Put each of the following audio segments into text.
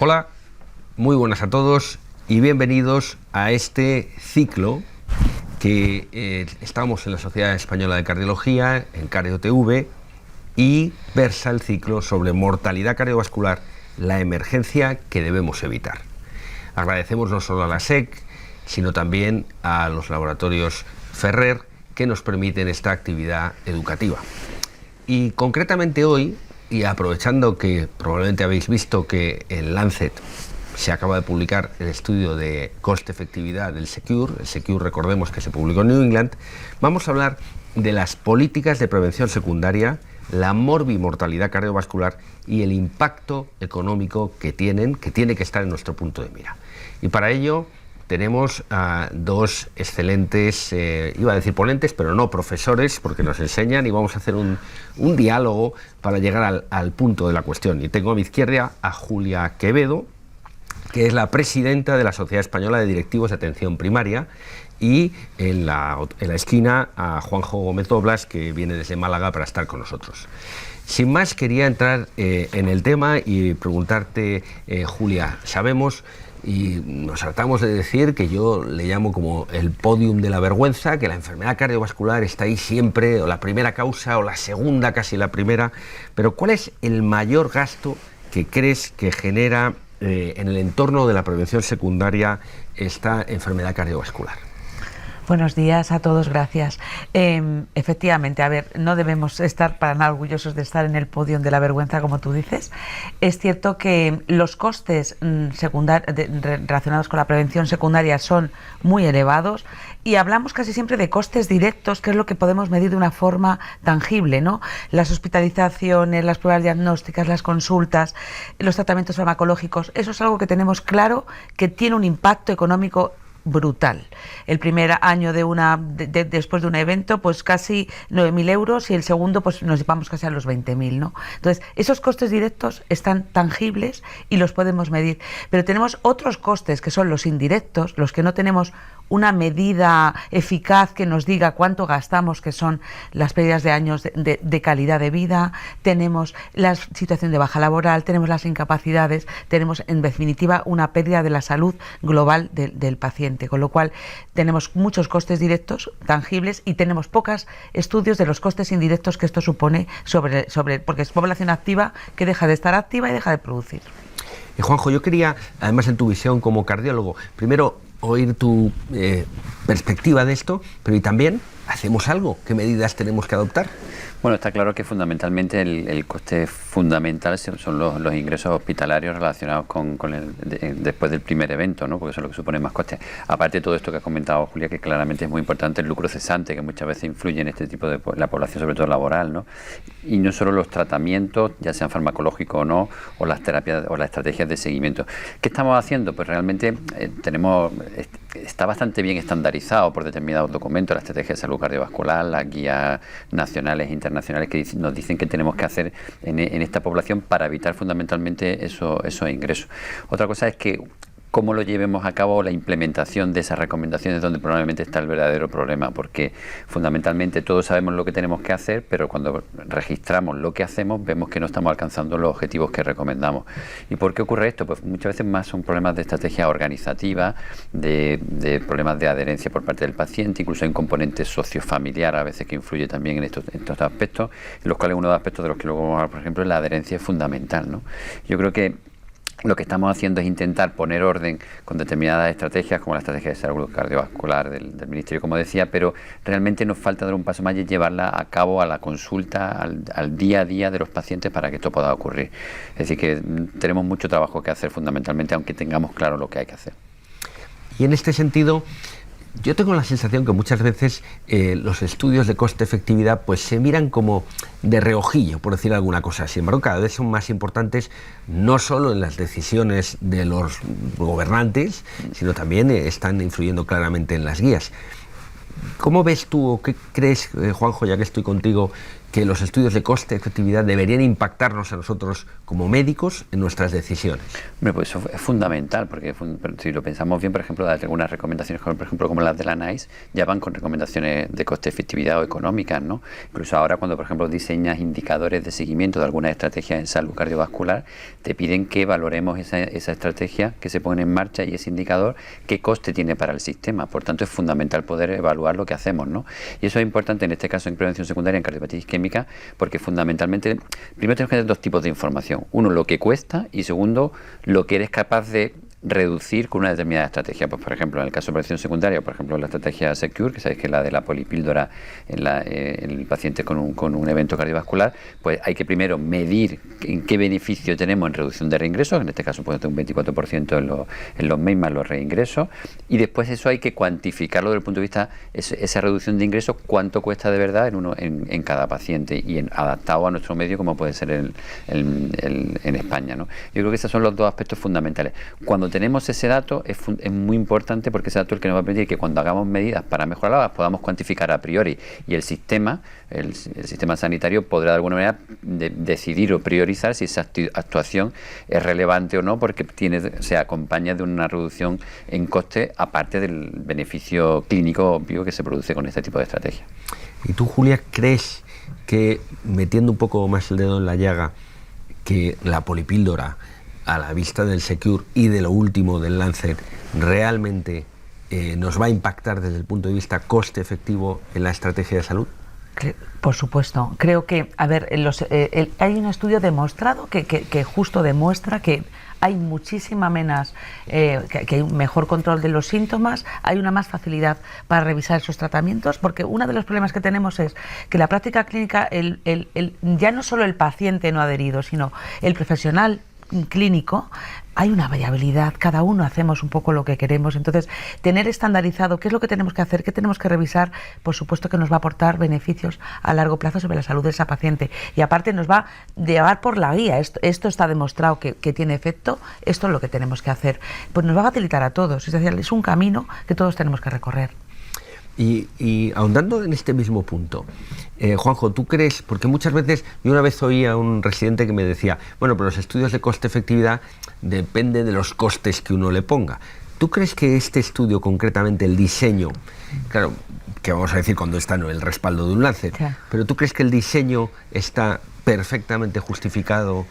Hola, muy buenas a todos y bienvenidos a este ciclo que estamos en la Sociedad Española de Cardiología, en CardioTV, y versa el ciclo sobre mortalidad cardiovascular, la emergencia que debemos evitar. Agradecemos no solo a la SEC, sino también a los laboratorios Ferrer que nos permiten esta actividad educativa. Y concretamente hoy, y aprovechando que probablemente habéis visto que en Lancet se acaba de publicar el estudio de coste-efectividad del SECURE, el SECURE recordemos que se publicó en New England, vamos a hablar de las políticas de prevención secundaria, la morbimortalidad cardiovascular y el impacto económico que tiene que estar en nuestro punto de mira. Y para ello tenemos a dos excelentes, iba a decir ponentes, pero no, profesores, porque nos enseñan, y vamos a hacer un diálogo para llegar al punto de la cuestión. Y tengo a mi izquierda a Julia Quevedo, que es la presidenta de la Sociedad Española de Directivos de Atención Primaria, y en la esquina a Juanjo Gómez Doblas, que viene desde Málaga para estar con nosotros. Sin más, quería entrar en el tema y preguntarte, Julia, sabemos y nos tratamos de decir que yo le llamo como el podium de la vergüenza, que la enfermedad cardiovascular está ahí siempre, o la primera causa, o la segunda, casi la primera, pero ¿cuál es el mayor gasto que crees que genera en el entorno de la prevención secundaria esta enfermedad cardiovascular? Buenos días a todos, gracias. Efectivamente, a ver, no debemos estar para nada orgullosos de estar en el podio de la vergüenza, como tú dices. Es cierto que los costes relacionados con la prevención secundaria son muy elevados y hablamos casi siempre de costes directos, que es lo que podemos medir de una forma tangible, ¿no? Las hospitalizaciones, las pruebas diagnósticas, las consultas, los tratamientos farmacológicos, eso es algo que tenemos claro que tiene un impacto económico brutal. El primer año después de un evento, pues casi 9.000 euros, y el segundo, pues nos vamos casi a los 20.000, ¿no? Entonces, esos costes directos están tangibles y los podemos medir. Pero tenemos otros costes que son los indirectos, los que no tenemos una medida eficaz que nos diga cuánto gastamos, que son las pérdidas de años de calidad de vida, tenemos la situación de baja laboral, tenemos las incapacidades, tenemos en definitiva una pérdida de la salud global del paciente, con lo cual tenemos muchos costes directos tangibles y tenemos pocos estudios de los costes indirectos que esto supone porque es población activa que deja de estar activa y deja de producir. Juanjo, yo quería, además en tu visión como cardiólogo, primero oír tu perspectiva de esto, pero y también, ¿hacemos algo? ¿Qué medidas tenemos que adoptar? Bueno, está claro que fundamentalmente el coste fundamental son los ingresos hospitalarios relacionados después del primer evento, ¿no? Porque eso es lo que supone más costes. Aparte de todo esto que has comentado, Julia, que claramente es muy importante el lucro cesante, que muchas veces influye en este tipo de la población, sobre todo laboral, ¿no? Y no solo los tratamientos, ya sean farmacológicos o no, o las terapias o las estrategias de seguimiento. ¿Qué estamos haciendo? Pues realmente está bastante bien estandarizado por determinados documentos, la estrategia de salud cardiovascular, las guías nacionales e internacionales que nos dicen que tenemos que hacer en esta población para evitar fundamentalmente esos ingresos. Otra cosa es que cómo lo llevemos a cabo, la implementación de esas recomendaciones, donde probablemente está el verdadero problema, porque fundamentalmente todos sabemos lo que tenemos que hacer, pero cuando registramos lo que hacemos vemos que no estamos alcanzando los objetivos que recomendamos. ¿Y por qué ocurre esto? Pues muchas veces más son problemas de estrategia organizativa, de problemas de adherencia por parte del paciente, incluso hay un componente sociofamiliar a veces que influye también en estos aspectos, en los cuales uno de los aspectos de los que luego vamos a hablar, por ejemplo, es la adherencia fundamental, ¿no? Yo creo que lo que estamos haciendo es intentar poner orden con determinadas estrategias, como la estrategia de salud cardiovascular del Ministerio, como decía, pero realmente nos falta dar un paso más y llevarla a cabo a la consulta, al día a día de los pacientes para que esto pueda ocurrir. Es decir, que tenemos mucho trabajo que hacer fundamentalmente, aunque tengamos claro lo que hay que hacer. Y en este sentido, yo tengo la sensación que muchas veces los estudios de coste-efectividad pues se miran como de reojillo, por decir alguna cosa. Sin embargo, cada vez son más importantes, no solo en las decisiones de los gobernantes, sino también están influyendo claramente en las guías. ¿Cómo ves tú o qué crees, Juanjo, ya que estoy contigo, que los estudios de coste-efectividad deberían impactarnos a nosotros como médicos en nuestras decisiones? Hombre, pues eso es fundamental, porque si lo pensamos bien, por ejemplo, algunas recomendaciones, por ejemplo, como las de la NICE, ya van con recomendaciones de coste-efectividad o económicas, ¿no? Incluso ahora, cuando, por ejemplo, diseñas indicadores de seguimiento de algunas estrategias en salud cardiovascular, te piden que valoremos esa estrategia que se pone en marcha y ese indicador, qué coste tiene para el sistema. Por tanto, es fundamental poder evaluar lo que hacemos, ¿no? Y eso es importante en este caso en prevención secundaria, en cardiopatía isquémica, porque fundamentalmente, primero tenemos que tener dos tipos de información. Uno, lo que cuesta, y segundo, lo que eres capaz de reducir con una determinada estrategia. Pues, por ejemplo, en el caso de prevención secundaria, por ejemplo, la estrategia Secure, que sabéis que es la de la polipíldora en el paciente con un evento cardiovascular, pues hay que primero medir en qué beneficio tenemos en reducción de reingresos, en este caso puede tener un 24% en los MEI más los reingresos, y después eso hay que cuantificarlo desde el punto de vista, esa reducción de ingresos, cuánto cuesta de verdad en cada paciente y adaptado a nuestro medio, como puede ser en España, ¿no? Yo creo que esos son los dos aspectos fundamentales. Cuando tenemos ese dato es muy importante, porque ese dato es el que nos va a permitir que cuando hagamos medidas para mejorarlas podamos cuantificar a priori, y el sistema sanitario podrá de alguna manera decidir o priorizar si esa actuación es relevante o no, porque se acompaña de una reducción en coste, aparte del beneficio clínico obvio que se produce con este tipo de estrategia. ¿Y tú, Julia, crees que, metiendo un poco más el dedo en la llaga, que la polipíldora, a la vista del Secure y de lo último del Lancet, realmente nos va a impactar desde el punto de vista coste efectivo en la estrategia de salud? Por supuesto. Creo que, a ver, hay un estudio demostrado que justo demuestra que hay muchísima menos, que hay un mejor control de los síntomas, hay una más facilidad para revisar esos tratamientos, porque uno de los problemas que tenemos es que la práctica clínica, ya no solo el paciente no adherido, sino el profesional clínico, hay una variabilidad, cada uno hacemos un poco lo que queremos, entonces tener estandarizado qué es lo que tenemos que hacer, qué tenemos que revisar, por supuesto que nos va a aportar beneficios a largo plazo sobre la salud de esa paciente, y aparte nos va a llevar por la guía, esto está demostrado que tiene efecto, esto es lo que tenemos que hacer, pues nos va a facilitar a todos, es decir, es un camino que todos tenemos que recorrer. Y ahondando en este mismo punto, Juanjo, ¿tú crees? Porque muchas veces, yo una vez oí a un residente que me decía, bueno, pero los estudios de coste-efectividad dependen de los costes que uno le ponga. ¿Tú crees que este estudio, concretamente el diseño, claro, que vamos a decir cuando está en el respaldo de un Lancet, pero tú crees que el diseño está perfectamente justificado?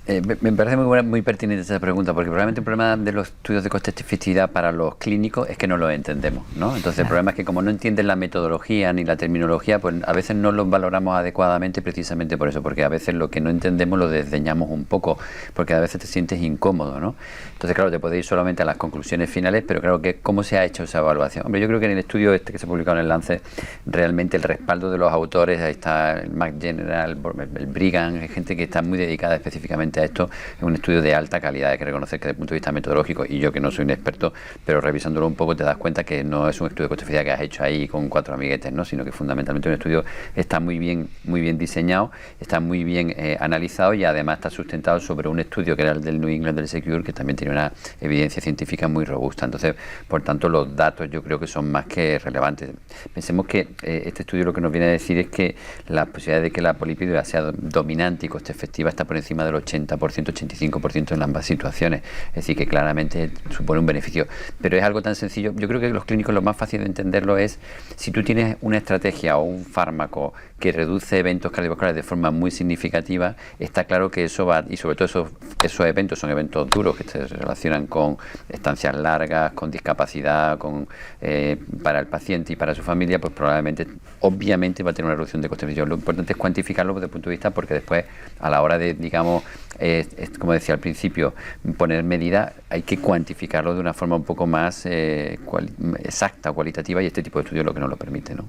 Me parece muy pertinente esa pregunta, porque probablemente el problema de los estudios de coste-efectividad para los clínicos es que no los entendemos, ¿no? Entonces el problema es que como no entienden la metodología ni la terminología, pues a veces no los valoramos adecuadamente, precisamente por eso, porque a veces lo que no entendemos lo desdeñamos un poco, porque a veces te sientes incómodo, ¿no? Entonces, claro, te puedes ir solamente a las conclusiones finales, pero claro, que ¿cómo se ha hecho esa evaluación? Hombre, yo creo que en el estudio que se publicó en el Lancet, realmente el respaldo de los autores, ahí está el Mac General, el Brigham, hay gente que está muy dedicada específicamente a esto, es un estudio de alta calidad, hay que reconocer que desde el punto de vista metodológico, y yo que no soy un experto, pero revisándolo un poco te das cuenta que no es un estudio de coste-efectividad que has hecho ahí con 4 amiguetes, ¿no? Sino que fundamentalmente un estudio está muy bien diseñado, está muy bien analizado, y además está sustentado sobre un estudio que era el del New England del Secure, que también tiene una evidencia científica muy robusta. Entonces, por tanto, los datos yo creo que son más que relevantes. Pensemos que este estudio lo que nos viene a decir es que la posibilidad de que la polipíldora sea dominante y coste efectiva está por encima del 80%, 85% en ambas situaciones. Es decir, que claramente supone un beneficio. Pero es algo tan sencillo. Yo creo que los clínicos lo más fácil de entenderlo es si tú tienes una estrategia o un fármaco que reduce eventos cardiovasculares de forma muy significativa, está claro que eso va, y sobre todo esos eventos son eventos duros que se relacionan con estancias largas, con discapacidad, para el paciente y para su familia, pues probablemente, obviamente, va a tener una reducción de costes. Lo importante es cuantificarlo desde el punto de vista, porque después, a la hora de, digamos, como decía al principio, poner medidas, hay que cuantificarlo de una forma un poco más exacta, cualitativa, y este tipo de estudios lo que nos lo permite, ¿no?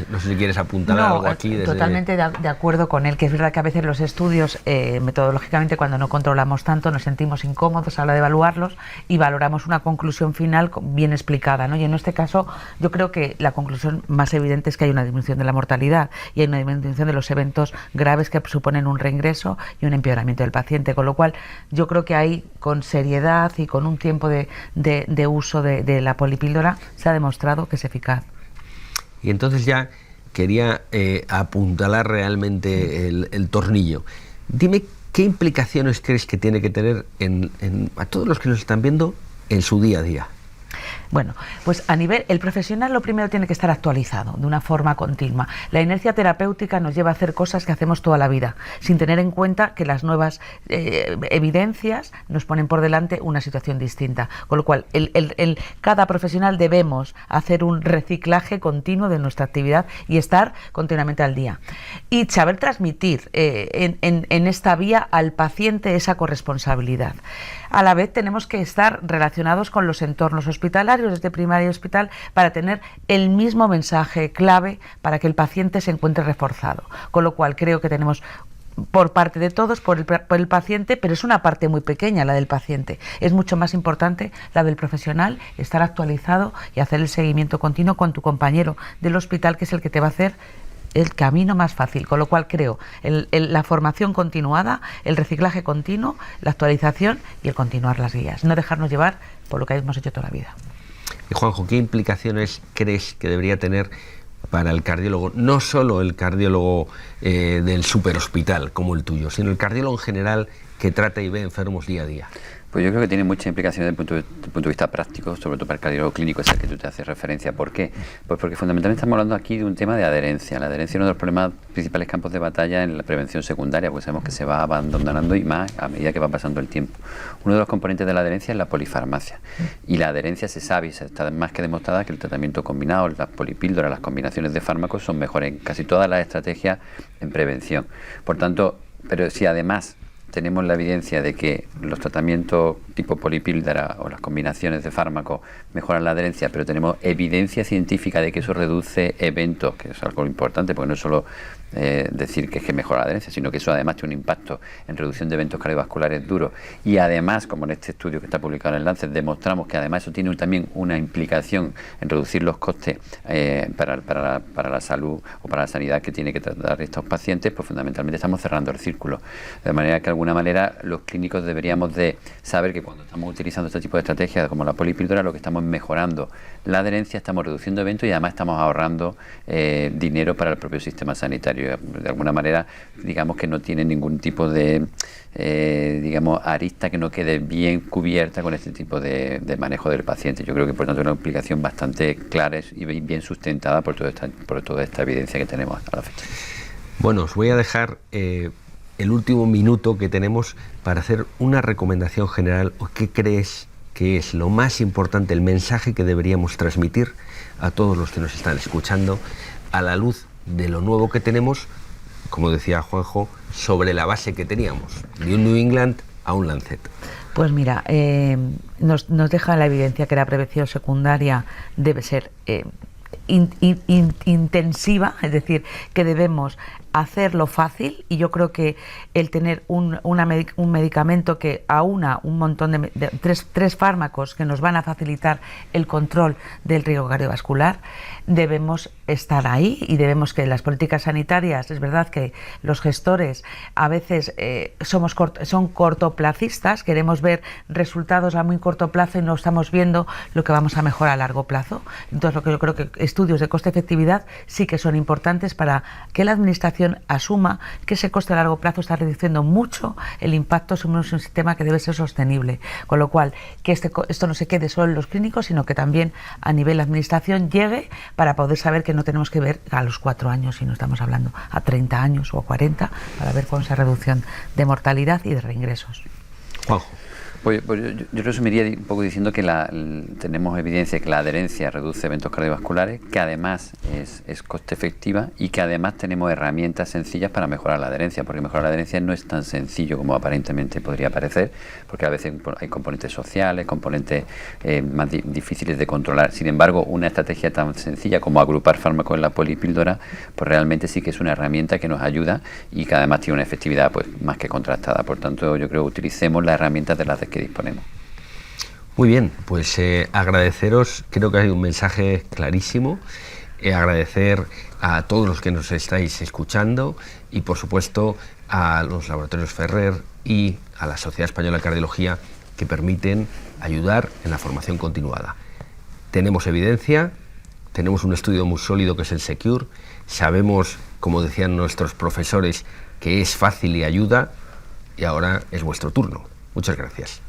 No sé si quieres apuntar algo aquí. Totalmente de acuerdo con él, que es verdad que a veces los estudios, metodológicamente, cuando no controlamos tanto, nos sentimos incómodos a la hora de evaluarlos y valoramos una conclusión final bien explicada, ¿no? Y en este caso, yo creo que la conclusión más evidente es que hay una disminución de la mortalidad y hay una disminución de los eventos graves que suponen un reingreso y un empeoramiento del paciente, con lo cual yo creo que ahí, con seriedad y con un tiempo de uso de la polipíldora, se ha demostrado que es eficaz. Y entonces ya, quería apuntalar realmente el tornillo. Dime qué implicaciones crees que tiene que tener a todos los que nos están viendo en su día a día. Bueno, pues a nivel, el profesional lo primero tiene que estar actualizado de una forma continua. La inercia terapéutica nos lleva a hacer cosas que hacemos toda la vida, sin tener en cuenta que las nuevas evidencias nos ponen por delante una situación distinta. Con lo cual, cada profesional debemos hacer un reciclaje continuo de nuestra actividad y estar continuamente al día. Y saber transmitir en esta vía al paciente esa corresponsabilidad. A la vez tenemos que estar relacionados con los entornos hospitalarios, desde primaria y hospital, para tener el mismo mensaje clave para que el paciente se encuentre reforzado. Con lo cual creo que tenemos por parte de todos, por el paciente, pero es una parte muy pequeña la del paciente. Es mucho más importante la del profesional, estar actualizado y hacer el seguimiento continuo con tu compañero del hospital, que es el que te va a hacer el camino más fácil. Con lo cual creo la formación continuada, el reciclaje continuo, la actualización y el continuar las guías. No dejarnos llevar por lo que hemos hecho toda la vida. Y Juanjo, ¿qué implicaciones crees que debería tener para el cardiólogo? No solo el cardiólogo del superhospital como el tuyo, sino el cardiólogo en general que trata y ve enfermos día a día. Pues yo creo que tiene muchas implicaciones desde el punto de vista práctico, sobre todo para el cardiólogo clínico, es el que tú te haces referencia. ¿Por qué? Pues porque fundamentalmente estamos hablando aquí de un tema de adherencia. La adherencia es uno de los problemas principales campos de batalla en la prevención secundaria, porque sabemos que se va abandonando y más a medida que va pasando el tiempo. Uno de los componentes de la adherencia es la polifarmacia. Y la adherencia se sabe, y está más que demostrada, que el tratamiento combinado, las polipíldoras, las combinaciones de fármacos son mejores en casi todas las estrategias en prevención. Por tanto, pero si además tenemos la evidencia de que los tratamientos tipo polipíldora o las combinaciones de fármacos mejoran la adherencia, pero tenemos evidencia científica de que eso reduce eventos, que es algo importante, porque no es solo decir que es que mejora la adherencia, sino que eso además tiene un impacto en reducción de eventos cardiovasculares duros. Y además, como en este estudio que está publicado en el Lancet, demostramos que además eso tiene también una implicación en reducir los costes para la salud o para la sanidad que tiene que tratar estos pacientes, pues fundamentalmente estamos cerrando el círculo. De manera que de alguna manera los clínicos deberíamos de saber que cuando estamos utilizando este tipo de estrategias como la polipíldora, lo que estamos mejorando la adherencia, estamos reduciendo eventos y además estamos ahorrando dinero para el propio sistema sanitario. De alguna manera, digamos que no tiene ningún tipo de arista que no quede bien cubierta con este tipo de manejo del paciente. Yo creo que por tanto es una implicación bastante clara y bien sustentada por toda esta evidencia que tenemos a la fecha. Bueno, os voy a dejar el último minuto que tenemos para hacer una recomendación general. ¿O qué crees que es lo más importante, el mensaje que deberíamos transmitir a todos los que nos están escuchando a la luz de lo nuevo que tenemos, como decía Juanjo, sobre la base que teníamos, de un New England a un Lancet? Pues mira, nos deja la evidencia que la prevención secundaria debe ser intensiva, es decir, que debemos hacerlo fácil, y yo creo que el tener un medicamento que aúna un montón de tres fármacos que nos van a facilitar el control del riesgo cardiovascular, debemos estar ahí, y debemos que las políticas sanitarias, es verdad que los gestores a veces son cortoplacistas, queremos ver resultados a muy corto plazo y no estamos viendo lo que vamos a mejorar a largo plazo. Entonces, lo que yo creo que estudios de coste-efectividad sí que son importantes para que la administración asuma que ese coste a largo plazo está reduciendo mucho el impacto sobre un sistema que debe ser sostenible. Con lo cual, que esto no se quede solo en los clínicos, sino que también a nivel de administración llegue, para poder saber que no tenemos que ver a los 4 años, sino estamos hablando a 30 años o a 40, para ver con esa reducción de mortalidad y de reingresos. Juanjo. Pues yo resumiría un poco diciendo que tenemos evidencia que la adherencia reduce eventos cardiovasculares, que además es coste efectiva, y que además tenemos herramientas sencillas para mejorar la adherencia, porque mejorar la adherencia no es tan sencillo como aparentemente podría parecer, porque a veces hay componentes sociales, componentes más difíciles de controlar. Sin embargo, una estrategia tan sencilla como agrupar fármacos en la polipíldora, pues realmente sí que es una herramienta que nos ayuda y que además tiene una efectividad pues más que contrastada. Por tanto, yo creo que utilicemos las herramientas de las que disponemos. Muy bien, pues agradeceros, creo que hay un mensaje clarísimo, agradecer a todos los que nos estáis escuchando y por supuesto a los laboratorios Ferrer y a la Sociedad Española de Cardiología, que permiten ayudar en la formación continuada. Tenemos evidencia, tenemos un estudio muy sólido que es el Secure, sabemos, como decían nuestros profesores, que es fácil y ayuda, y ahora es vuestro turno. Muchas gracias.